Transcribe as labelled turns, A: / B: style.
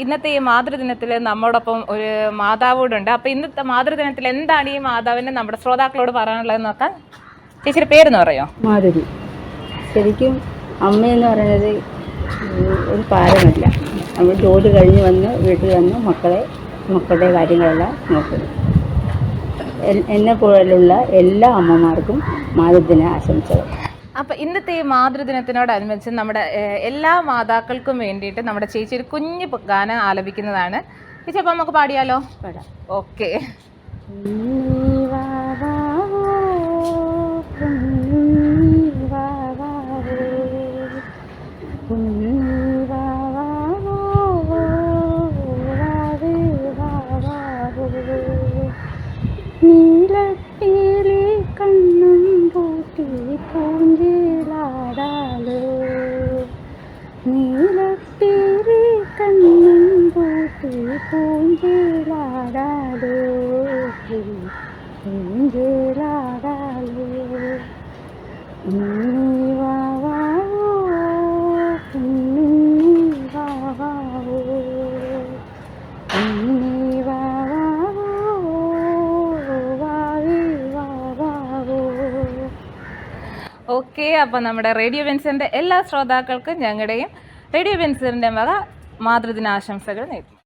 A: ഇന്നത്തെ ഈ മാതൃദിനത്തിൽ നമ്മോടൊപ്പം ഒരു മാതാവോടുണ്ട്. അപ്പോൾ ഇന്നത്തെ മാതൃദിനത്തിൽ എന്താണ് ഈ മാതാവിന് നമ്മുടെ ശ്രോതാക്കളോട് പറയാനുള്ളതെന്ന് നോക്കാൻ. ചേച്ചിയുടെ പേരെന്ന് പറയോ?
B: മാധുരി. ശരിക്കും അമ്മയെന്ന് പറയുന്നത് ഒരു ഭാരമല്ല. നമ്മൾ ജോലി കഴിഞ്ഞ് വന്ന് വീട്ടിൽ വന്ന് മക്കളുടെ കാര്യങ്ങളെല്ലാം നോക്കുന്നു. എന്നെ പോലുള്ള എല്ലാ അമ്മമാർക്കും മാതൃദിന ആശംസകൾ.
A: അപ്പോൾ ഇന്നത്തെ ഈ മാതൃദിനത്തിനോടനുബന്ധിച്ച് നമ്മുടെ എല്ലാ മാതാക്കൾക്കും വേണ്ടിയിട്ട് നമ്മുടെ ചേച്ചി ഒരു കുഞ്ഞു ഗാനം ആലപിക്കുന്നതാണ്. ചേച്ചി അപ്പോൾ നമുക്ക് പാടിയാലോ?
B: പാടാം.
A: ഓക്കെ.
B: നീലപ്പേലി കണ്ണും പൂട്ടി പൂഞ്ചിലാടാലോ, നീലപ്പേലി കണ്ണും പൂട്ടി പൂഞ്ചിലാടാലോ, പൂഞ്ചിലാടാലോ. നീ വാവാവോ കുഞ്ഞി വാവാവോ, നീ വാവാവോ വാവി വാവാവോ.
A: ഓക്കെ. അപ്പോൾ നമ്മുടെ റേഡിയോ വെൻസറിൻ്റെ എല്ലാ ശ്രോതാക്കൾക്കും ഞങ്ങളുടെയും റേഡിയോ വെൻസറിൻ്റെ വക മാതൃദിനാശംസകൾ നേരുന്നു.